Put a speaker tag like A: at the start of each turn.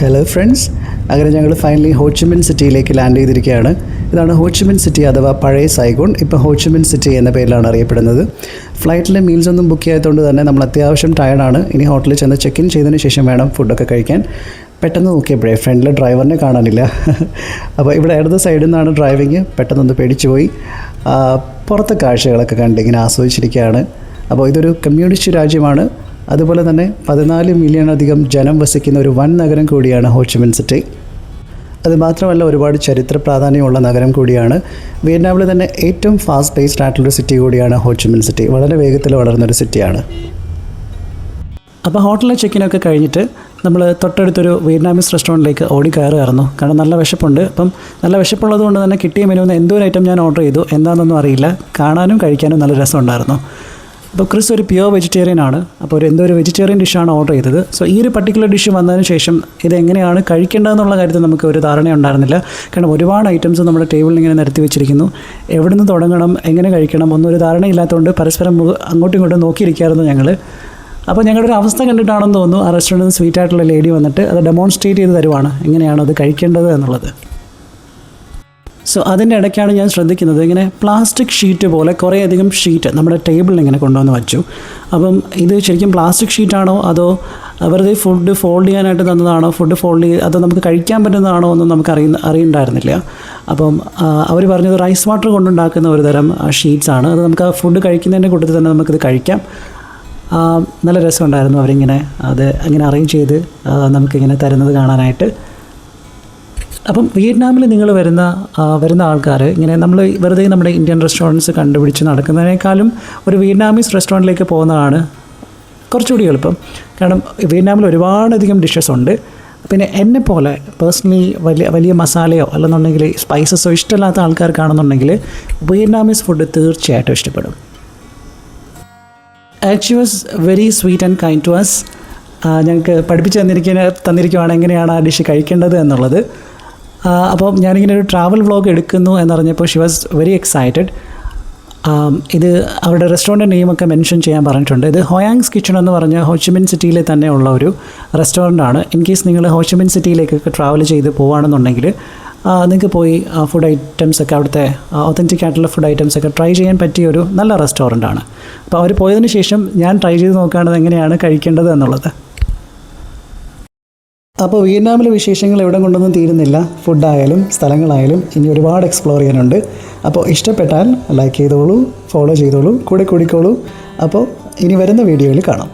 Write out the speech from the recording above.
A: Hello friends, അങ്ങനെ ഞങ്ങൾ finally Ho Chi Minh സിറ്റിയിലേക്ക് land ചെയ്തിരിക്കുകയാണ്. ഇതാണ് ഹോച്ചിമിൻ സിറ്റി അഥവാ പഴയ സൈഗോൺ. ഇപ്പോൾ ഹോച്ചിമിൻ സിറ്റി എന്ന പേരിലാണ് അറിയപ്പെടുന്നത്. ഫ്ലൈറ്റിൽ മീൽസ് ഒന്നും ബുക്ക് ചെയ്യാത്തതുകൊണ്ട് തന്നെ നമ്മൾ അത്യാവശ്യം ടയർഡാണ്. ഇനി ഹോട്ടലിൽ ചെന്ന് ചെക്ക് ഇൻ ചെയ്തതിന് ശേഷം വേണം ഫുഡൊക്കെ കഴിക്കാൻ. പെട്ടെന്ന് നോക്കിയപ്പോഴേ ഫ്രണ്ടിൽ ഡ്രൈവറിനെ കാണാനില്ല. അപ്പോൾ ഇവിടെ ഇടത് സൈഡിൽ നിന്നാണ് ഡ്രൈവിങ്. പെട്ടെന്നൊന്ന് പേടിച്ചു പോയി. പുറത്തെ കാഴ്ചകളൊക്കെ കണ്ട് ഇങ്ങനെ ആസ്വദിച്ചിരിക്കുകയാണ്. അപ്പോൾ ഇതൊരു കമ്മ്യൂണിസ്റ്റ് രാജ്യമാണ്. അതുപോലെ തന്നെ 14 മില്യണധികം ജനം വസിക്കുന്ന ഒരു വൻ നഗരം കൂടിയാണ് ഹോച്ചിമിൻ സിറ്റി. അതുമാത്രമല്ല ഒരുപാട് ചരിത്ര പ്രാധാന്യമുള്ള നഗരം കൂടിയാണ്. വിയറ്റ്നാമിൽ തന്നെ ഏറ്റവും ഫാസ്റ്റ് പേസ്ഡ് ആയിട്ടുള്ളൊരു സിറ്റി കൂടിയാണ് ഹോച്ചിമിൻ സിറ്റി. വളരെ വേഗത്തിൽ വളർന്നൊരു സിറ്റിയാണ്. അപ്പോൾ ഹോട്ടലിലെ ചെക്കിനൊക്കെ കഴിഞ്ഞിട്ട് നമ്മൾ തൊട്ടടുത്തൊരു വിയറ്റ്നാമീസ് റെസ്റ്റോറൻറ്റിലേക്ക് ഓടിക്കയറുമായിരുന്നു. കാരണം നല്ല വിശപ്പുണ്ട്. അപ്പം നല്ല വിശപ്പുള്ളത് കൊണ്ട് തന്നെ കിട്ടിയ മെനുവിന് എന്തോ ഒരു ഐറ്റം ഞാൻ ഓർഡർ ചെയ്തു. എന്താണെന്നൊന്നും അറിയില്ല. കാണാനും കഴിക്കാനും നല്ല രസമുണ്ടായിരുന്നു. അപ്പോൾ ക്രിസ് ഒരു പ്യുവർ വെജിറ്റേറിയൻ ആണ്. അപ്പോൾ ഒരു വെജിറ്റേറിയൻ ഡിഷാണ് ഓർഡർ ചെയ്തത്. സോ ഈ ഒരു പർട്ടിക്കുലർ ഡിഷ് വന്നതിന് ശേഷം ഇതെങ്ങനെയാണ് കഴിക്കേണ്ടതെന്നുള്ള കാര്യത്തിൽ നമുക്ക് ഒരു ധാരണ ഉണ്ടായിരുന്നില്ല. കാരണം ഒരുപാട് ഐറ്റംസ് നമ്മുടെ ടേബിളിൽ ഇങ്ങനെ നിരത്തി വെച്ചിരിക്കുന്നു. എവിടെ നിന്ന് തുടങ്ങണം, എങ്ങനെ കഴിക്കണം ഒന്നൊരു ധാരണയില്ലാത്തതുകൊണ്ട് പരസ്പരം അങ്ങോട്ടും ഇങ്ങോട്ടും നോക്കിയിരിക്കുകയായിരുന്നു ഞങ്ങൾ. അപ്പോൾ ഞങ്ങളുടെ ഒരു അവസ്ഥ കണ്ടിട്ടാണെന്ന് തോന്നുന്നു ആ റെസ്റ്റോറൻറ്റിൽ നിന്ന് സ്വീറ്റ് ആയിട്ടുള്ള ലേഡി വന്നിട്ട് അത് ഡെമോൺസ്ട്രേറ്റ് ചെയ്ത് തരുവാണ് എങ്ങനെയാണ് അത് കഴിക്കേണ്ടത് എന്നുള്ളത്. സോ അതിൻ്റെ ഇടയ്ക്കാണ് ഞാൻ ശ്രദ്ധിക്കുന്നത്, ഇങ്ങനെ പ്ലാസ്റ്റിക് ഷീറ്റ് പോലെ കുറേയധികം ഷീറ്റ് നമ്മുടെ ടേബിളിൽ ഇങ്ങനെ കൊണ്ടുവന്ന് വച്ചു. അപ്പം ഇത് ശരിക്കും പ്ലാസ്റ്റിക് ഷീറ്റാണോ അതോ വെറുതെ ഫുഡ് ഫോൾഡ് ചെയ്യാനായിട്ട് തന്നതാണോ, ഫുഡ് ഫോൾഡ് ചെയ്ത് അതോ നമുക്ക് കഴിക്കാൻ പറ്റുന്നതാണോ ഒന്നും നമുക്ക് അറിയണ്ടായിരുന്നില്ല. അപ്പം അവർ പറഞ്ഞത് റൈസ് വാട്ടർ കൊണ്ടുണ്ടാക്കുന്ന ഒരു തരം ഷീറ്റ്സാണ്. അത് നമുക്ക് ആ ഫുഡ് കഴിക്കുന്നതിൻ്റെ കൂട്ടത്തിൽ തന്നെ നമുക്കിത് കഴിക്കാം. നല്ല രസമുണ്ടായിരുന്നു അവരിങ്ങനെ അത് അങ്ങനെ അറേഞ്ച് ചെയ്ത് നമുക്കിങ്ങനെ തരുന്നത് കാണാനായിട്ട്. അപ്പം വിയറ്റ്നാമിൽ നിങ്ങൾ വരുന്ന ആൾക്കാർ ഇങ്ങനെ നമ്മൾ വെറുതെ നമ്മുടെ ഇന്ത്യൻ റെസ്റ്റോറൻറ്റ്സ് കണ്ടുപിടിച്ച് നടക്കുന്നതിനേക്കാളും ഒരു വിയറ്റ്നാമീസ് റെസ്റ്റോറൻറ്റിലേക്ക് പോകുന്നതാണ് കുറച്ചുകൂടി എളുപ്പം. കാരണം വിയറ്റ്നാമിൽ ഒരുപാടധികം ഡിഷസ് ഉണ്ട്. പിന്നെ എന്നെപ്പോലെ പേഴ്സണലി വലിയ മസാലയോ അല്ലെന്നുണ്ടെങ്കിൽ സ്പൈസസോ ഇഷ്ടമില്ലാത്ത ആൾക്കാർക്കാണെന്നുണ്ടെങ്കിൽ വിയറ്റ്നാമീസ് ഫുഡ് തീർച്ചയായിട്ടും ഇഷ്ടപ്പെടും. She was very sweet and kind to us. ഞങ്ങൾക്ക് പഠിപ്പിച്ച് തന്നിരിക്കുകയാണ് എങ്ങനെയാണ് ആ ഡിഷ് കഴിക്കേണ്ടത് എന്നുള്ളത്. അപ്പോൾ ഞാനിങ്ങനെ ഒരു ട്രാവൽ വ്ളോഗ് എടുക്കുന്നു എന്നറിഞ്ഞപ്പോൾ ഷി വാസ് വെരി എക്സൈറ്റഡ്. ഇത് അവരുടെ റെസ്റ്റോറൻറ്റ് നെയിമൊക്കെ മെൻഷൻ ചെയ്യാൻ പറഞ്ഞിട്ടുണ്ട്. ഇത് ഹോയാങ്സ് കിച്ചൺ എന്ന് പറഞ്ഞ ഹോച്ചിമിൻ സിറ്റിയിൽ തന്നെ ഉള്ള ഒരു റെസ്റ്റോറൻ്റാണ്. ഇൻ കേസ് നിങ്ങൾ ഹോച്ചിമിൻ സിറ്റിയിലേക്കൊക്കെ ട്രാവൽ ചെയ്ത് പോവുകയാണെന്നുണ്ടെങ്കിൽ നിങ്ങൾക്ക് പോയി ഫുഡ് ഐറ്റംസൊക്കെ അവിടുത്തെ ഒത്തൻറ്റിക് ആയിട്ടുള്ള ഫുഡ് ഐറ്റംസൊക്കെ ട്രൈ ചെയ്യാൻ പറ്റിയ ഒരു നല്ല റെസ്റ്റോറൻ്റാണ്. അപ്പോൾ അവർ പോയതിന് ശേഷം ഞാൻ ട്രൈ ചെയ്ത് നോക്കുകയാണത് എങ്ങനെയാണ് കഴിക്കേണ്ടത് എന്നുള്ളത്. അപ്പോൾ വിയറ്റ്നാമിലെ വിശേഷങ്ങൾ എവിടെ കൊണ്ടൊന്നും തീരുന്നില്ല. ഫുഡായാലും സ്ഥലങ്ങളായാലും ഇനി ഒരുപാട് എക്സ്പ്ലോർ ചെയ്യാനുണ്ട്. അപ്പോൾ ഇഷ്ടപ്പെട്ടാൽ ലൈക്ക് ചെയ്തോളൂ, ഫോളോ ചെയ്തോളൂ, കൂടെ കൂടിക്കോളൂ. അപ്പോൾ ഇനി വരുന്ന വീഡിയോയിൽ കാണാം.